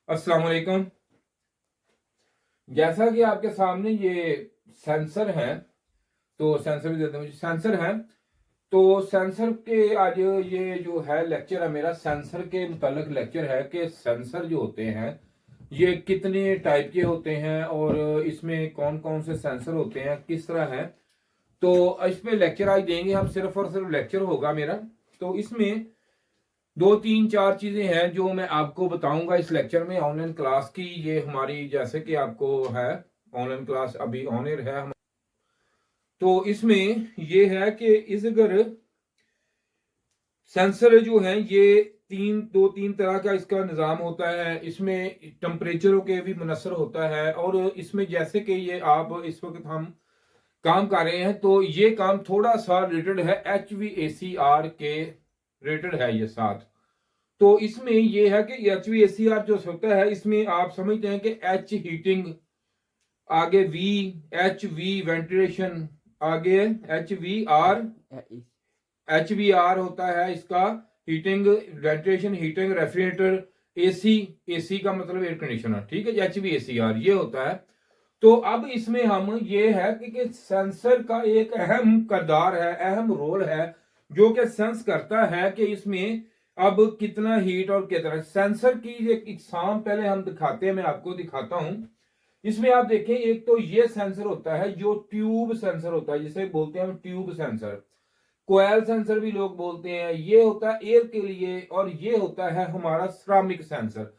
अस्सलाम वालेकुम। जैसा कि आपके सामने ये सेंसर है, तो सेंसर भी देते हैं मुझे। सेंसर है तो सेंसर के आज ये जो है लेक्चर है मेरा, सेंसर के मुतालिक लेक्चर है कि सेंसर जो होते हैं ये कितने टाइप के होते हैं और इसमें कौन कौन से सेंसर होते हैं, किस तरह है। तो इस पे लेक्चर आज देंगे हम, सिर्फ और सिर्फ लेक्चर होगा मेरा। तो इसमें दो तीन चार चीजें हैं जो मैं आपको बताऊंगा इस लेक्चर में। ऑनलाइन क्लास की ये हमारी, जैसे कि आपको है ऑनलाइन क्लास अभी ऑन एयर है तो इसमें ये है कि इस अगर सेंसर जो है ये दो तीन तरह का इसका निज़ाम होता है। इसमें टेम्परेचरों के भी मुनसर होता है और इसमें जैसे कि ये आप इस वक्त हम काम कर रहे हैं तो ये काम थोड़ा सा रिलेटेड है HVACR के, रिलेटेड है ये साथ। तो इसमें ये है कि HVACR जो होता है इसमें आप समझते हैं कि H हीटिंग, आगे HV वेंटिलेशन, आगे HVR होता है इसका heating, ventilation, heating, refrigerator, AC का मतलब एयर कंडीशनर, ठीक है। HVACR ये होता है। तो अब इसमें हम ये है कि सेंसर का एक अहम किरदार है, अहम रोल है जो कि सेंस करता है कि इसमें अब कितना हीट और कितना। सेंसर की एक इकसाम पहले हम दिखाते हैं, मैं आपको दिखाता हूं। इसमें आप देखें, एक तो ये सेंसर होता है जो ट्यूब सेंसर होता है, जिसे बोलते हैं हम ट्यूब सेंसर, कोयल सेंसर भी लोग बोलते हैं। ये होता है एयर के लिए और ये होता है हमारा सिरामिक सेंसर।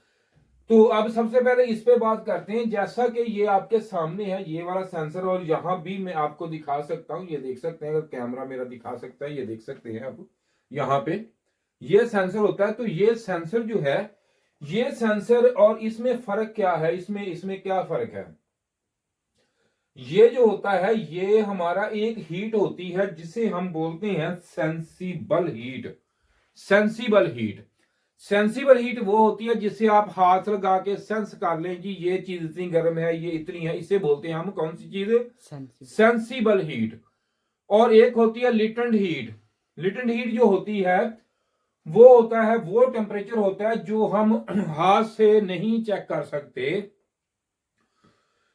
तो अब सबसे पहले इस पे बात करते हैं। जैसा कि ये आपके सामने है ये वाला सेंसर, और यहां भी मैं आपको दिखा सकता हूं, ये देख सकते हैं, अगर कैमरा मेरा दिखा सकता है, ये देख सकते हैं आप यहां पे ये सेंसर होता है। तो ये सेंसर जो है, ये सेंसर, और इसमें फर्क क्या है, इसमें क्या फर्क है। ये जो होता है ये हमारा एक हीट होती है जिसे हम बोलते हैं sensible heat. Sensible heat, sensible heat वो होती है जिसे आप हाथ लगा के सेंस कर लें जी ये चीज इतनी गर्म है, ये इतनी है, इसे बोलते हैं हम कौन सी चीज, सेंसिबल हीट। और एक होती है लिटेंट हीट। लिटेंट हीट जो होती है वो होता है, वो टेम्परेचर होता है जो हम हाथ से नहीं चेक कर सकते,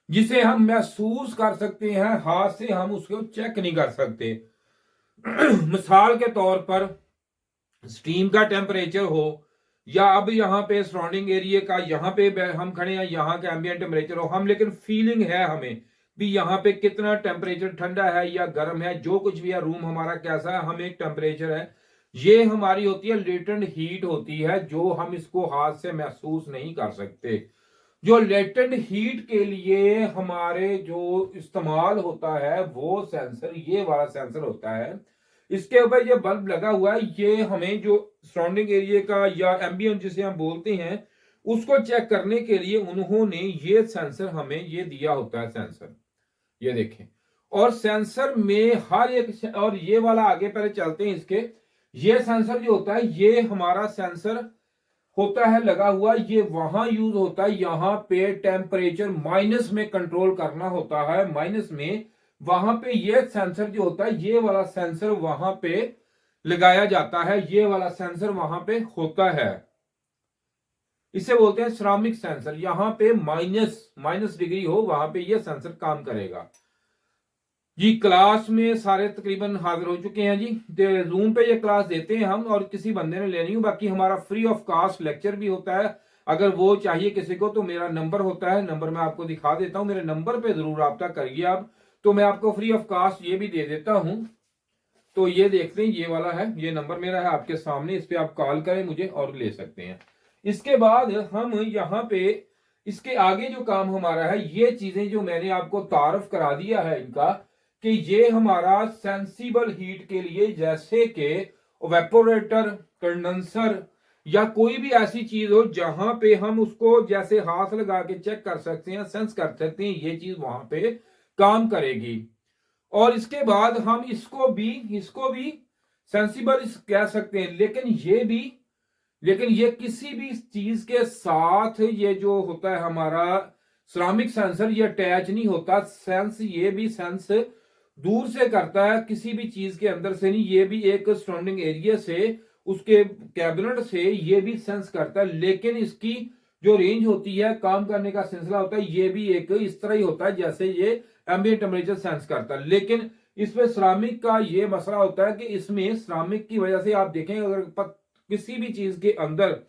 जिसे हम महसूस कर सकते हैं, हाथ से हम उसको चेक नहीं कर सकते। मिसाल के तौर पर स्टीम का टेम्परेचर हो, या अब यहाँ पे सराउंडिंग एरिया का, यहाँ पे हम खड़े हैं, यहाँ का एम्बिएंट टेम्परेचर हो, हम लेकिन फीलिंग है हमें भी यहाँ पे कितना टेम्परेचर ठंडा है या गर्म है, जो कुछ भी है, रूम हमारा कैसा है, हमें एक टेम्परेचर है। ये हमारी होती है लेटेंट हीट होती है जो हम इसको हाथ से महसूस नहीं कर सकते। जो लेटेंट हीट के लिए हमारे जो इस्तेमाल होता है वो सेंसर ये वाला सेंसर होता है। इसके ऊपर ये बल्ब लगा हुआ है, ये हमें जो सराउंडिंग एरिया का या एम्बियंट जिसे हम बोलते हैं उसको चेक करने के लिए उन्होंने ये सेंसर हमें ये दिया होता है सेंसर, ये देखें। और सेंसर में हर एक, और ये वाला आगे पहले चलते हैं इसके। ये सेंसर जो होता है ये हमारा सेंसर होता है लगा हुआ, ये वहां यूज होता है, यहां पे टेम्परेचर माइनस में कंट्रोल करना होता है, माइनस में। वहां पे ये सेंसर जो होता है ये वाला सेंसर वहां पे लगाया जाता है, ये वाला सेंसर वहां पे होता है, इसे बोलते हैं सिरामिक सेंसर। यहां पे माइनस माइनस डिग्री हो वहां पे ये सेंसर काम करेगा जी। क्लास में सारे तकरीबन हाजिर हो चुके हैं जी, जूम पे ये क्लास देते हैं हम, और किसी बंदे ने लेनी हो, बाकी हमारा फ्री ऑफ कॉस्ट लेक्चर भी होता है। अगर वो चाहिए किसी को तो मेरा नंबर होता है, नंबर मैं आपको दिखा देता हूं, मेरे नंबर पे जरूर रब्ता करिए आप, तो मैं आपको फ्री ऑफ कॉस्ट ये भी दे देता हूं। तो ये देख लें, ये वाला है, ये नंबर मेरा है आपके सामने, इस पे आप कॉल करें मुझे और ले सकते हैं। इसके बाद हम यहाँ पे इसके आगे जो काम हमारा है, ये चीजें जो मैंने आपको तारुफ करा दिया है इनका, कि ये हमारा सेंसिबल हीट के लिए, जैसे कि वेपोरेटर, कंडेंसर, या कोई भी ऐसी चीज हो जहां पे हम उसको जैसे हाथ लगा के चेक कर सकते हैं, सेंस कर सकते हैं, ये चीज वहां पे काम करेगी। और इसके बाद हम इसको भी सेंसिबल कह सकते हैं, लेकिन ये किसी भी चीज के साथ ये जो होता है हमारा सिरामिक सेंसर ये अटैच नहीं होता। सेंस ये भी सेंस दूर से करता है, किसी भी चीज के अंदर से नहीं, ये भी एक सराउंडिंग एरिया से, उसके कैबिनेट से ये भी सेंस करता है, लेकिन इसकी जो रेंज होती है, काम करने का सिलसिला होता है, ये भी एक इस तरह ही होता है जैसे ये एम्बिएंट टेम्परेचर सेंस करता है। लेकिन इसमें सिरामिक का ये मसला होता है कि इसमें सिरामिक की वजह से आप देखें, अगर किसी भी चीज के अंदर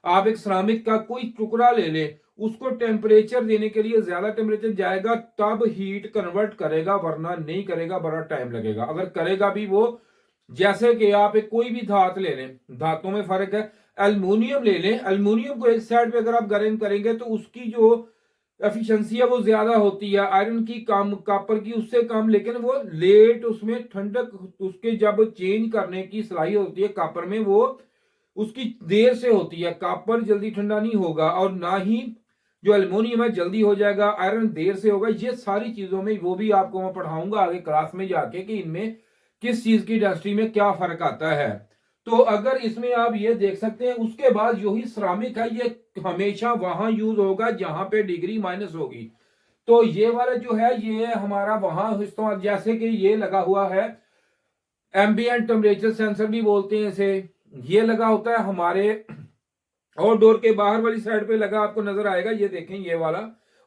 आप एक सिरामिक का कोई टुकड़ा ले ले, उसको टेम्परेचर देने के लिए ज्यादा टेम्परेचर जाएगा तब हीट कन्वर्ट करेगा, वरना नहीं करेगा, बड़ा टाइम लगेगा। अगर करेगा भी वो, जैसे कि आप एक कोई भी धात ले लें, धातों में फर्क है, एल्युमिनियम ले लें, एल्युमिनियम को एक साइड पे अगर आप गर्म करेंगे तो उसकी जो एफिशिएंसी है वो ज्यादा होती है, आयरन की कम, कॉपर की उससे कम, लेकिन वो लेट, उसमें ठंडक उसके जब चेंज करने की सलाहियत होती है कॉपर में, वो उसकी देर से होती है। कॉपर जल्दी ठंडा नहीं होगा, और ना ही जो एल्युमिनियम है जल्दी हो जाएगा, आयरन देर से होगा। ये सारी चीजों में वो भी आपको मैं पढ़ाऊंगा आगे क्लास में जाके कि इनमें किस चीज की डेंसिटी में क्या फर्क आता है। तो अगर इसमें आप ये देख सकते हैं, उसके बाद यही सिरामिक है, ये हमेशा वहां यूज होगा जहां पे डिग्री माइनस होगी। तो ये वाला जो है ये हमारा वहां इस्तेमाल, जैसे कि ये लगा हुआ है एम्बिएंट टेम्परेचर सेंसर भी बोलते हैं इसे, ये लगा होता है हमारे आउटडोर के बाहर वाली साइड पे लगा, आपको नजर आएगा, ये देखें ये वाला।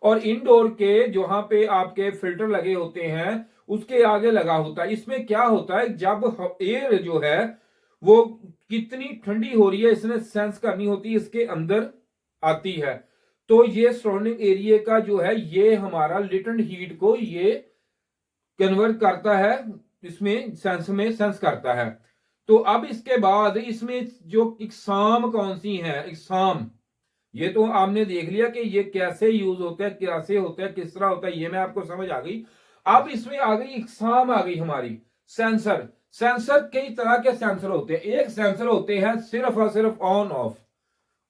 और इनडोर के जहां पे आपके फिल्टर लगे होते हैं उसके आगे लगा होता है। इसमें क्या होता है, जब एयर जो है वो कितनी ठंडी हो रही है इसने सेंस करनी होती है, इसके अंदर आती है। तो ये सराउंडिंग एरिया का जो है ये हमारा लिटेंट हीट को ये कन्वर्ट करता है, इसमें सेंस में सेंस करता है। तो अब इसके बाद इसमें जो इकसाम कौन सी है, इकसाम ये तो आपने देख लिया कि ये कैसे यूज होता है, कैसे होता है, किस तरह होता है, ये मैं आपको समझ आ गई। अब इसमें आ गई इकसाम, आ गई हमारी सेंसर। सेंसर कई तरह के सेंसर होते हैं। एक सेंसर होते हैं सिर्फ और सिर्फ ऑन ऑफ,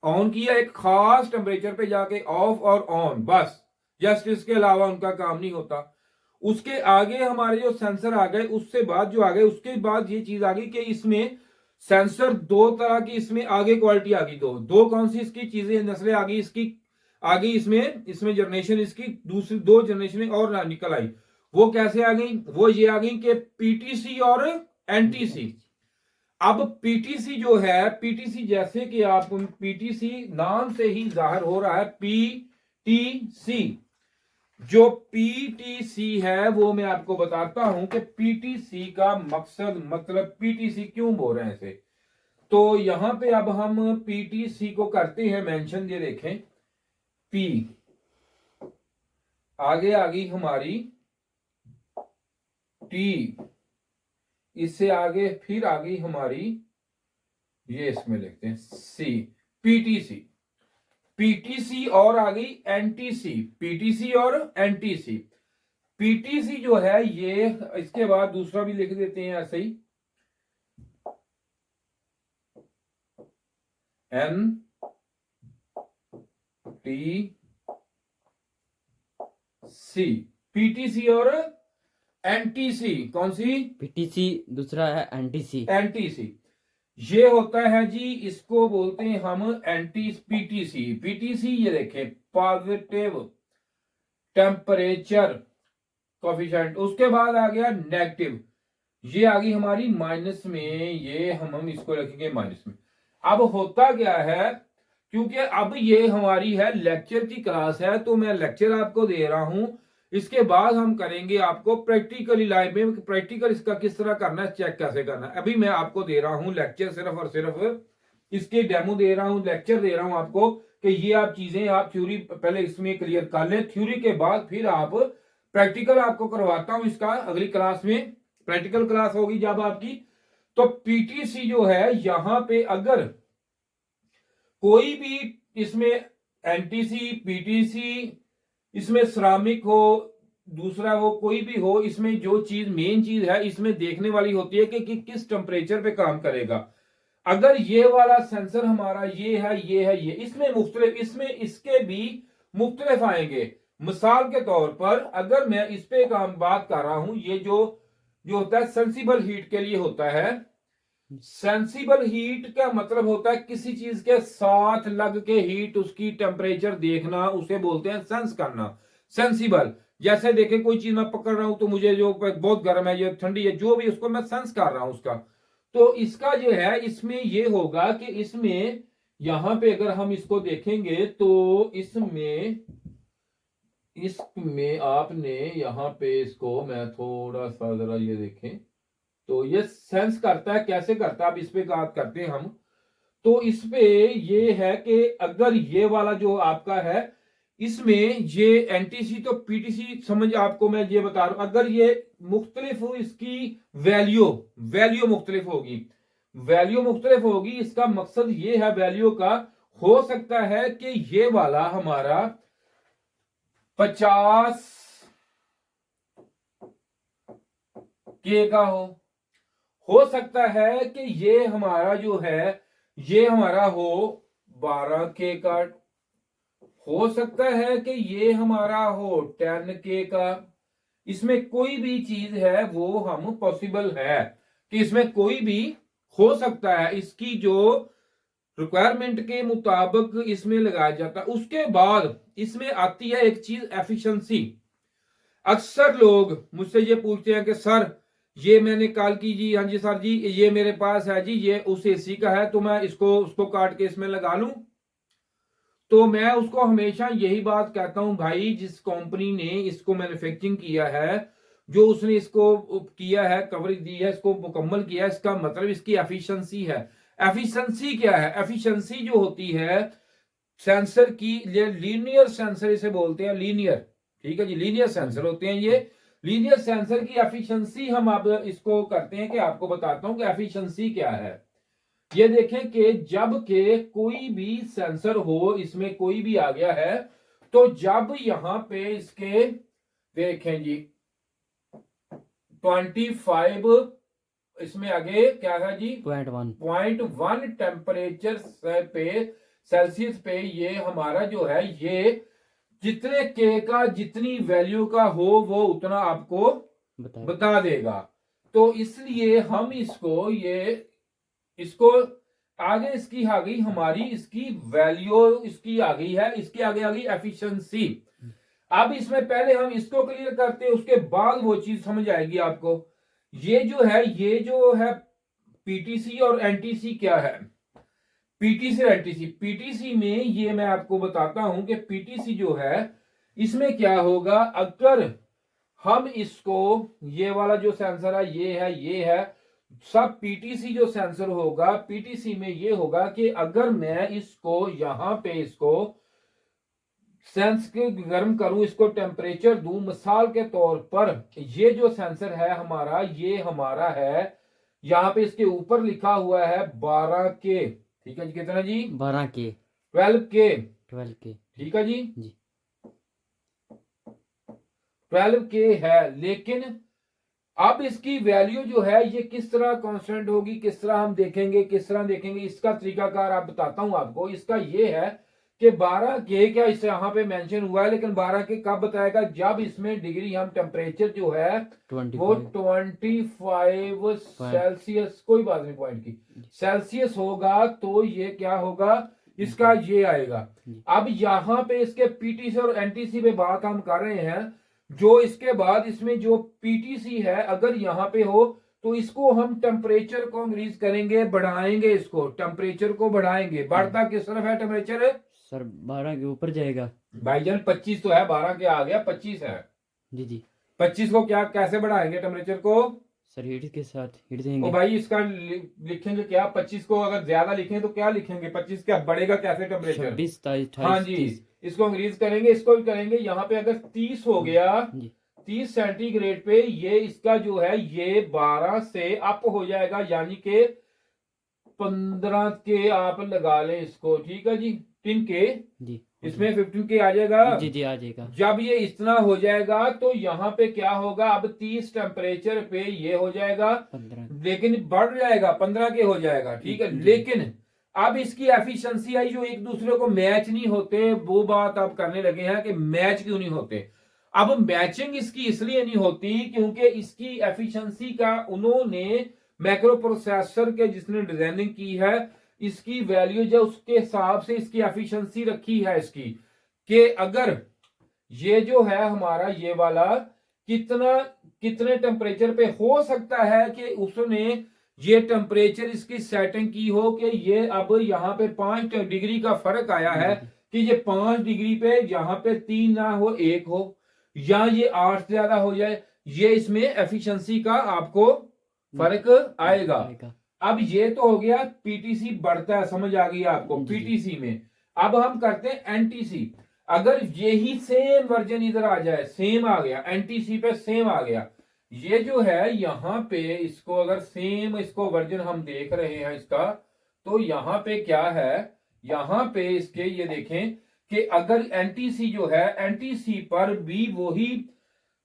ऑन किया एक खास टेम्परेचर पे जाके, ऑफ और ऑन, बस, जस्ट इसके अलावा उनका काम नहीं होता। उसके आगे हमारे जो सेंसर आ गए, उससे बाद जो आ गए, उसके बाद ये चीज आ गई कि इसमें सेंसर दो तरह की, इसमें आगे क्वालिटी आ गई, दो कौन सी इसकी चीजें, नस्लें आ गई इसकी, आ गई इसमें जनरेशन इसकी दूसरी दो जनरेशन और ना निकल आई। वो कैसे आ गई, वो ये आ गई कि पीटीसी और एनटीसी। अब पीटीसी जो है, पीटीसी जैसे कि आप पीटीसी नाम से ही जाहिर हो रहा है, पीटीसी, जो पीटीसी है वो मैं आपको बताता हूं कि पीटीसी का मकसद, मतलब पीटीसी क्यों बोल रहे हैं इसे। तो यहां पे अब हम पीटीसी को करते हैं मेंशन, ये देखें, पी आगे आ गई हमारी टी, इससे आगे फिर आ गई हमारी, ये इसमें लिखते हैं सी, पीटीसी। पीटीसी और आ गई एनटीसी, पीटीसी और एनटीसी। पीटीसी जो है ये, इसके बाद दूसरा भी लिख देते हैं ऐसे ही, एन टी सी, पीटीसी और एनटीसी। कौन सी, पीटीसी, दूसरा है एनटीसी। एनटीसी ये होता है जी, इसको बोलते हैं हम एंटी पीटीसी। पीटीसी ये देखें पॉजिटिव टेम्परेचर कोफिशिएंट, उसके बाद आ गया नेगेटिव, ये आ गई हमारी माइनस में, ये हम इसको रखेंगे माइनस में। अब होता क्या है, क्योंकि अब ये हमारी है लेक्चर की क्लास है, तो मैं लेक्चर आपको दे रहा हूं, इसके बाद हम करेंगे आपको प्रैक्टिकली लाइव में, प्रैक्टिकल इसका किस तरह करना है, चेक कैसे करना है। अभी मैं आपको दे रहा हूं लेक्चर, सिर्फ और सिर्फ इसके डेमो दे रहा हूं, लेक्चर दे रहा हूं आपको कि ये आप चीजें, आप थ्योरी पहले इसमें क्लियर कर लें, थ्योरी के बाद फिर आप प्रैक्टिकल आपको करवाता हूं इसका, अगली क्लास में प्रैक्टिकल क्लास होगी जब आपकी। तो पीटीसी जो है यहां पे अगर कोई भी इसमें एनटीसी, पीटीसी, इसमें सिरामिक हो, दूसरा हो, कोई भी हो, इसमें जो चीज मेन चीज है इसमें देखने वाली होती है कि किस टेम्परेचर पे काम करेगा। अगर ये वाला सेंसर हमारा ये है, ये है, ये, इसमें मुख्तलिफ, इसमें इसके भी मुख्तलिफ आएंगे। मिसाल के तौर पर अगर मैं इस पे काम बात कर रहा हूं, ये जो होता है सेंसिबल हीट के लिए होता है। सेंसिबल हीट का मतलब होता है किसी चीज के साथ लग के हीट, उसकी टेम्परेचर देखना, उसे बोलते हैं सेंस करना, सेंसिबल। जैसे देखे कोई चीज मैं पकड़ रहा हूं तो मुझे जो बहुत गर्म है, ये ठंडी है, जो भी, उसको मैं सेंस कर रहा हूं उसका। तो इसका जो है इसमें ये होगा कि इसमें यहां पे अगर हम इसको देखेंगे तो इसमें आपने यहाँ पे इसको, मैं थोड़ा सा जरा ये देखें, तो ये सेंस करता है, कैसे करता है, अब इस पे बात करते हैं हम। तो इस पे ये है कि अगर ये वाला जो आपका है, इसमें ये एनटीसी तो पीटीसी समझ, आपको मैं ये बता रहा हूं, अगर ये मुख्तलिफ हो, इसकी वैल्यू वैल्यू मुख्तलिफ होगी, वैल्यू मुख्तलिफ होगी, इसका मकसद ये है वैल्यू का, हो सकता है कि ये वाला हमारा 50 के का हो सकता है कि ये हमारा जो है ये हमारा हो 12 के का, हो सकता है कि ये हमारा हो 10 के का। इसमें कोई भी चीज है वो हम पॉसिबल है कि इसमें कोई भी हो सकता है, इसकी जो रिक्वायरमेंट के मुताबिक इसमें लगाया जाता है। उसके बाद इसमें आती है एक चीज एफिशिएंसी। अक्सर लोग मुझसे ये पूछते हैं कि सर ये मैंने कॉल की जी, हाँ जी सर जी ये मेरे पास है जी, ये उस एसी का है, तो मैं उसको काट के इसमें लगा लूं। तो मैं उसको हमेशा यही बात कहता हूं, भाई जिस कंपनी ने इसको मैन्युफैक्चरिंग किया है, जो उसने इसको किया है, कवरेज दी है, इसको मुकम्मल किया है, इसका मतलब इसकी एफिशिएंसी है। एफिशिएंसी क्या है? एफिशिएंसी जो होती है सेंसर की, लीनियर सेंसर इसे बोलते हैं, लीनियर, ठीक है जी, लीनियर सेंसर होते हैं ये। लीनियर सेंसर की एफिशिएंसी हम अब इसको करते हैं कि आपको बताता हूं कि एफिशिएंसी क्या है। ये देखें कि जब के कोई भी सेंसर हो, इसमें कोई भी आ गया है, तो जब यहां पे इसके देखें जी 25, इसमें आगे क्या था जी 0.1 टेम्परेचर पे सेल्सियस पे ये हमारा जो है, ये जितने के का जितनी वैल्यू का हो वो उतना आपको बता देगा। तो इसलिए हम इसको आगे इसकी आ गई हमारी, इसकी वैल्यू इसकी आ गई है, इसकी आगे आ गई एफिशिएंसी। अब इसमें पहले हम इसको क्लियर करते हैं, उसके बाद वो चीज समझ आएगी आपको। ये जो है पीटीसी और एनटीसी क्या है। पीटीसी और एनटीसी, पीटीसी में ये मैं आपको बताता हूं कि पीटीसी जो है इसमें क्या होगा, अगर हम इसको, ये वाला जो सेंसर है ये है सब पीटीसी जो सेंसर होगा, पीटीसी में ये होगा कि अगर मैं इसको यहां पे इसको सेंस के गर्म करूं, इसको टेम्परेचर दूं, मिसाल के तौर पर ये जो सेंसर है हमारा, ये हमारा है, यहां पे इसके ऊपर लिखा हुआ है 12 के, ठीक है जी, कितना जी 12 के 12 के 12 के, ठीक है जी जी 12 के है। लेकिन अब इसकी वैल्यू जो है ये किस तरह कांस्टेंट होगी, किस तरह हम देखेंगे, इसका तरीकाकार आप बताता हूं आपको। इसका ये है कि 12 के क्या इसे यहां पे मेंशन हुआ है, लेकिन 12 के कब बताएगा, जब इसमें डिग्री हम टेम्परेचर जो है 25 वो 25 सेल्सियस, कोई बात नहीं पॉइंट की, सेल्सियस होगा, तो ये क्या होगा, इसका ये आएगा। अब यहां पे इसके पीटीसी और एनटीसी पे बात हम कर रहे हैं, जो इसके बाद इसमें जो पीटीसी है अगर यहां पे हो, तो इसको हम टेम्परेचर को इंक्रीज करेंगे, बढ़ाएंगे, इसको टेम्परेचर को बढ़ाएंगे। बढ़ता किस तरफ है टेम्परेचर सर? 12 के ऊपर जाएगा भाईजान, 25 तो है, 12 के आ गया, 25 है जी जी। 25 को क्या कैसे बढ़ाएंगे टेम्परेचर को सर हीट के साथ हीट ओ देंगे। भाई इसका लिखेंगे क्या, 25 को अगर ज्यादा लिखें तो क्या लिखेंगे, 25 क्या बढ़ेगा कैसे टेम्परेचर, 26 28 हाँ जी 30। इसको इंक्रीज करेंगे, इसको भी करेंगे। यहाँ पे अगर 30 हो गया, जी 30 सेंटीग्रेड पे ये इसका जो है ये 12 से अप हो जाएगा, यानी कि 15 के आप लगा लें इसको, ठीक है जी 10 के, जी इसमें 15 के आ जाएगा जी जी आ जाएगा। जब ये इतना हो जाएगा तो यहाँ पे क्या होगा, अब 30 टेम्परेचर पे ये हो जाएगा 15 लेकिन बढ़ जाएगा 15 के हो जाएगा, ठीक है। लेकिन अब इसकी एफिशिएंसी आई जो एक दूसरे को मैच नहीं होते, वो बात आप करने लगे हैं कि मैच क्यों नहीं होते। अब मैचिंग इसकी इसलिए नहीं होती क्योंकि इसकी एफिशिएंसी का उन्होंने मैक्रो प्रोसेसर के जिसने डिजाइनिंग की है, इसकी वैल्यू जो उसके हिसाब से इसकी एफिशिएंसी रखी है इसकी, कि अगर ये जो है हमारा ये वाला कितने टेम्परेचर पे हो सकता है कि उसने ये टेम्परेचर इसकी सेटिंग की हो कि ये अब यहाँ पे 5 डिग्री का फर्क आया है कि ये 5 डिग्री पे यहाँ पे 3 ना हो 1 हो, या ये 8 से ज्यादा हो जाए, ये इसमें एफिशिएंसी का आपको फर्क आएगा। अब ये तो हो गया पीटीसी बढ़ता है, समझ आ गई आपको पीटीसी में। अब हम करते हैं एनटीसी। अगर यही सेम वर्जन इधर आ जाए, सेम आ गया एनटीसी पे, सेम आ गया, ये जो है यहाँ पे इसको अगर सेम इसको वर्जन हम देख रहे हैं इसका, तो यहाँ पे क्या है, यहाँ पे इसके ये देखें कि अगर एनटीसी जो है, एनटीसी पर भी वही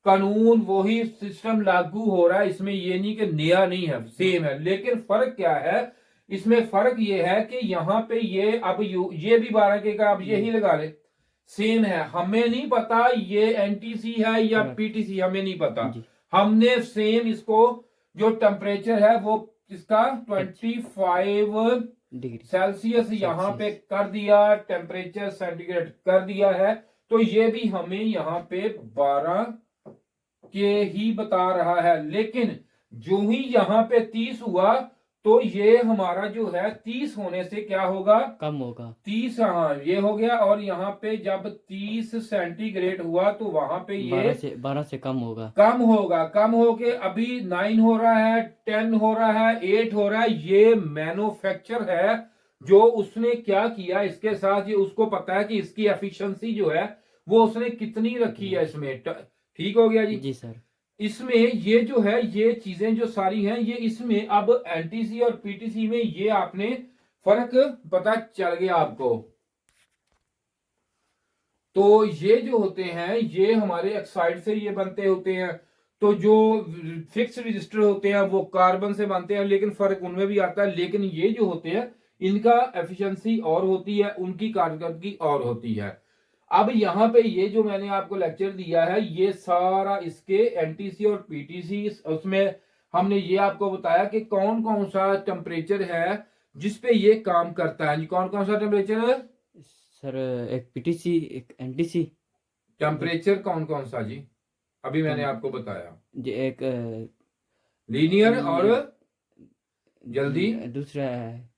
कानून वही सिस्टम लागू हो रहा है, इसमें ये नहीं कि नया नहीं है, सेम है। लेकिन फर्क क्या है इसमें, फर्क ये है कि यहाँ पे ये अब ये भी 12 के का, अब यही लगा ले, सेम है। हमें नहीं पता ये एनटीसी है या पीटीसी, हमें नहीं पता। हमने सेम इसको जो टेम्परेचर है वो इसका 25 डिग्री सेल्सियस यहाँ पे कर दिया, टेम्परेचर सेंटीग्रेड कर दिया है, तो ये भी हमें यहाँ पे 12 के ही बता रहा है। लेकिन जो ही यहाँ पे 30 हुआ तो ये हमारा जो है 30 होने से क्या होगा, कम होगा 30, हाँ ये हो गया। और यहाँ पे जब 30 सेंटीग्रेड हुआ तो वहां पे ये 12 से कम होगा, कम होगा। कम होके अभी 9 हो रहा है, 10 हो रहा है, 8 हो रहा है। ये मैन्युफैक्चर है जो उसने क्या किया इसके साथ, ये उसको पता है कि इसकी एफिशिएंसी जो है वो उसने कितनी रखी है इसमें। ठीक हो गया जी। जी सर। इसमें ये जो है ये चीजें जो सारी हैं ये इसमें अब एनटीसी और पीटीसी में ये आपने फर्क पता चल गया आपको। तो ये जो होते हैं ये हमारे ऑक्साइड से ये बनते होते हैं, तो जो फिक्स रजिस्टर होते हैं वो कार्बन से बनते हैं, लेकिन फर्क उनमें भी आता है। लेकिन ये जो होते हैं इनका एफिशिएंसी और होती है, उनकी कारकर्दगी और होती है। अब यहाँ पे ये जो मैंने आपको लेक्चर दिया है ये सारा इसके एनटीसी और पीटीसी, उसमें हमने ये आपको बताया कि कौन कौन सा टेम्परेचर है जिसपे ये काम करता है। कौन कौन सा टेम्परेचर है सर? एक पीटीसी, एक एनटीसी। टेम्परेचर कौन कौन सा जी? अभी मैंने आपको बताया जी, एक लीनियर और जल्दी, दूसरा है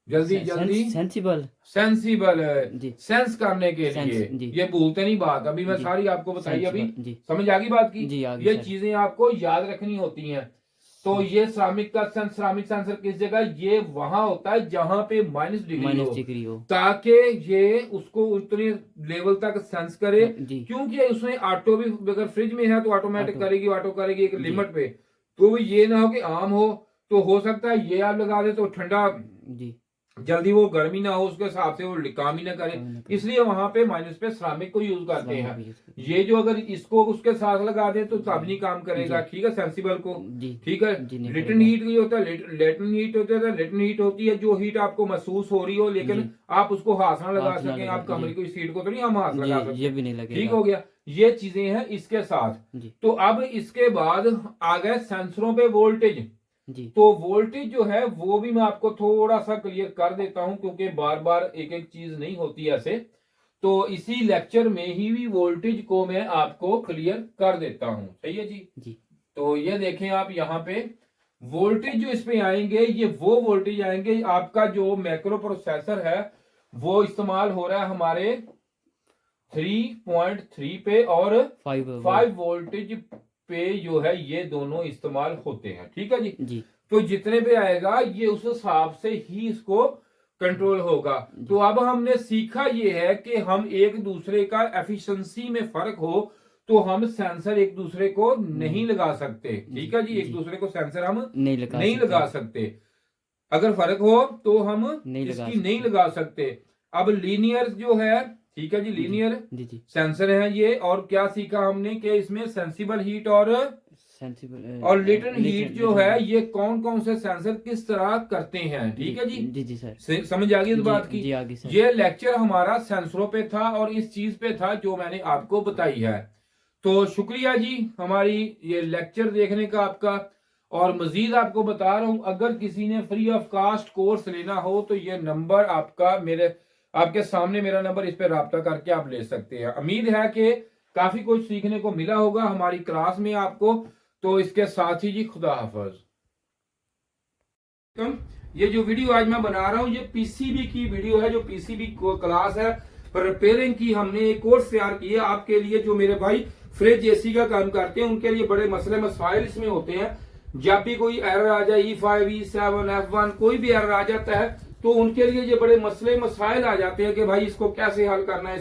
जल्दी जल्दी सेंसिबल, सेंसिबल जी, सेंस करने के लिए। जी। ये भूलते नहीं बात, अभी मैं सारी आपको बताई, अभी समझ आ गई बात की जी, ये चीजें आपको याद रखनी होती हैं। तो ये श्रमिक का श्रमिक सेंसर किस जगह, ये वहां होता है जहां पे -डिग्री हो, ताकि ये उसको उतने लेवल तक सेंस करे। क्योंकि उसमें ऑटो भी, अगर फ्रिज में है तो ऑटोमेटिक करेगी, ऑटो करेगी एक लिमिट पे। तो ये ना हो कि आम हो, तो हो सकता है ये आप लगा दे तो ठंडा जी, जल्दी वो गर्मी ना हो, उसके हिसाब से वो काम ही ना करे, इसलिए वहां पे माइनस पे श्रमिक को यूज करते हैं। ये जो अगर इसको उसके साथ लगा दे तो तब नहीं काम करेगा, ठीक है, सेंसिबल को, ठीक है। लिटन हीट भी होता है, लेटन हीट होता है, लेटन हीट होती है जो हीट आपको महसूस हो रही हो, लेकिन आप उसको हाथ ना लगा सके, आप कमरे को इस हीट को तो नहीं हम हाथ लगा सकते, ये भी नहीं लगेगा, ठीक हो गया। ये चीजें हैं इसके साथ। तो अब इसके बाद आ गए सेंसरों पे वोल्टेज जी। तो वोल्टेज जो है वो भी मैं आपको थोड़ा सा क्लियर कर देता हूं, क्योंकि बार बार एक एक चीज नहीं होती ऐसे। तो इसी लेक्चर में ही भी वोल्टेज को मैं आपको क्लियर कर देता हूं, सही है जी। तो ये देखें आप यहाँ पे वोल्टेज जो इस पे आएंगे, ये वो वोल्टेज आएंगे, आपका जो मैक्रो प्रोसेसर है वो इस्तेमाल हो रहा है हमारे 3.3 पे और 5 वोल्टेज पे जो है ये दोनों इस्तेमाल होते हैं, ठीक है जी। तो जितने पे आएगा ये उस हिसाब से ही इसको कंट्रोल होगा। तो अब हमने सीखा ये है कि हम एक दूसरे का एफिशिएंसी में फर्क हो तो हम सेंसर एक दूसरे को नहीं लगा सकते, ठीक है जी। एक दूसरे को सेंसर हम नहीं लगा सकते, अगर फर्क हो तो हम इसकी नहीं लगा सकते। अब लीनियर जो है, ठीक है जी, लीनियर सेंसर है ये। और क्या सीखा हमने कि इसमें सेंसिबल हीट और लेटेंट हीट जो है ये कौन कौन से सेंसर किस तरह करते हैं, ठीक है जी सर। समझ आ गई इस बात की। ये लेक्चर हमारा सेंसरों पे था और इस चीज पे था जो मैंने आपको बताई है। तो शुक्रिया जी हमारी ये लेक्चर देखने का आपका। और मजीद आपको बता रहा हूं, अगर किसी ने फ्री ऑफ कास्ट कोर्स लेना हो तो ये नंबर आपका आपके सामने मेरा नंबर, इस पे राब्ता करके आप ले सकते हैं। उम्मीद है कि काफी कुछ सीखने को मिला होगा हमारी क्लास में आपको। तो इसके साथ ही जी खुदा हाफिज। ये जो वीडियो आज मैं बना रहा हूँ ये पीसीबी की वीडियो है, जो पीसीबी क्लास है रिपेयरिंग की। हमने एक कोर्स तैयार किया आपके लिए, जो मेरे भाई फ्रिज एसी का काम करते हैं उनके लिए बड़े मसले मसाइल इसमें होते हैं। जब भी कोई एरर आ जाए E5, E7, F1 कोई भी एरर आ जाता है तो उनके लिए ये बड़े मसले मसाइल आ जाते हैं कि भाई इसको कैसे हल करना है,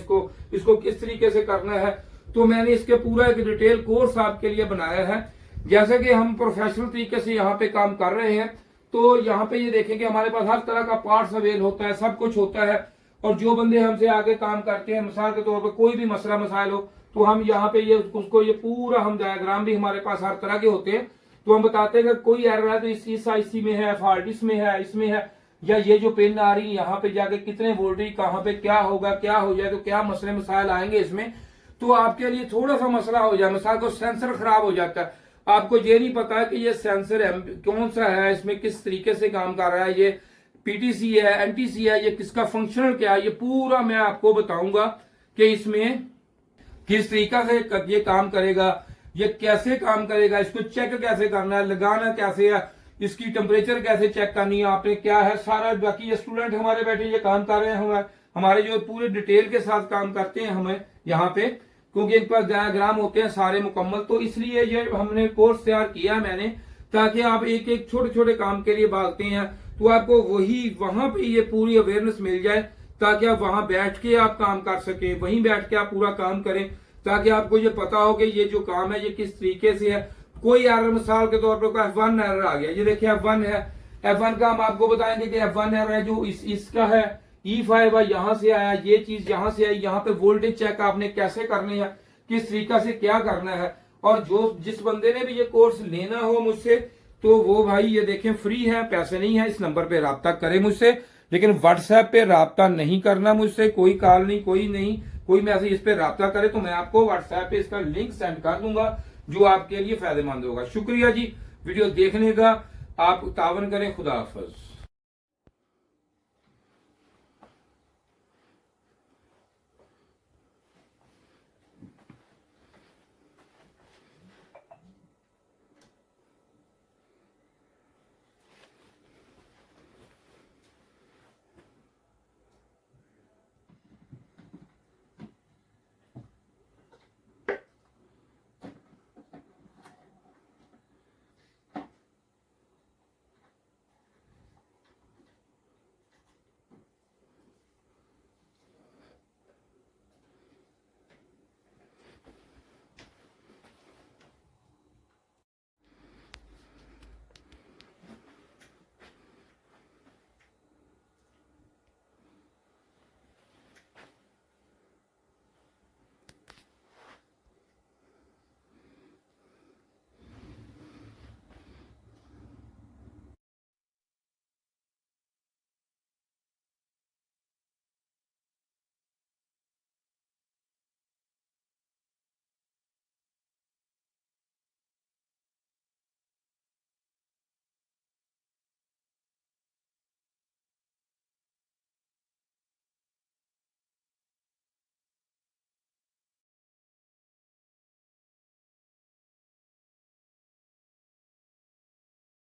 इसको किस तरीके से करना है। तो मैंने इसके पूरा एक डिटेल कोर्स आपके लिए बनाया है। जैसे कि हम प्रोफेशनल तरीके से यहाँ पे काम कर रहे हैं, तो यहाँ पे ये देखें कि हमारे पास हर तरह का पार्ट्स अवेल होता है, सब कुछ होता है। और जो बंदे हमसे आगे काम करते हैं, मिसाल के तौर पर कोई भी मसला मसाइल हो तो हम यहाँ पे ये उसको ये पूरा हम डायग्राम भी हमारे पास हर तरह के होते हैं। तो हम बताते हैं कि कोई एरर है तो इस आईसी में है, फॉल्ट इसमें है, इसमें है, या ये जो पिन आ रही है यहाँ पे जाके कितने वोल्टेज कहाँ पे क्या होगा, क्या हो जाए तो क्या मसले मसाइल आएंगे इसमें। तो आपके लिए थोड़ा सा मसला हो जाए, मिसाल को सेंसर खराब हो जाता है, आपको ये नहीं पता है कि ये सेंसर कौन सा है, इसमें किस तरीके से काम कर रहा है, ये पीटीसी है, एनटीसी है, ये किसका फंक्शनल क्या है, ये पूरा मैं आपको बताऊंगा कि इसमें किस तरीका से ये काम करेगा, ये कैसे काम करेगा, इसको चेक कैसे करना है, लगाना कैसे है, इसकी टेम्परेचर कैसे चेक करनी है आपने, क्या है सारा। बाकी ये स्टूडेंट हमारे बैठे ये काम कर रहे हैं, हमारे जो पूरे डिटेल के साथ काम करते हैं हमें यहाँ पे, क्योंकि इनके पास डायग्राम होते हैं सारे मुकम्मल। तो इसलिए ये हमने कोर्स तैयार किया मैंने, ताकि आप एक एक छोटे छोटे काम के लिए भागते हैं तो आपको वहां पे ये पूरी अवेयरनेस मिल जाए, ताकि आप वहां बैठ के आप काम कर सके, वहीं बैठ के आप पूरा काम करें, ताकि आपको ये पता हो कि ये जो काम है ये किस तरीके से है। कोई एरर मिसाल के तौर पर कोई F1 एरर आ गया, ये देखिए F1 है, F1 का हम आपको बताएंगे कि F1 एरर है जो इसका है, E5 है यहाँ से आया, ये चीज यहाँ से आई, यहाँ पे वोल्टेज चेक आपने कैसे करने हैं, किस तरीका से क्या करना है। और जिस बंदे ने भी ये कोर्स लेना हो मुझसे तो वो भाई ये देखें फ्री है, पैसे नहीं है, इस नंबर पे राब्ता करें मुझसे, लेकिन व्हाट्सएप पे राब्ता नहीं करना मुझसे, कोई कॉल नहीं, कोई मैसेज इस पे राब्ता करे तो मैं आपको व्हाट्सएप पे इसका लिंक सेंड कर दूंगा, जो आपके लिए फायदेमंद होगा। शुक्रिया जी वीडियो देखने का, आप तावन करें। खुदा हाफिज।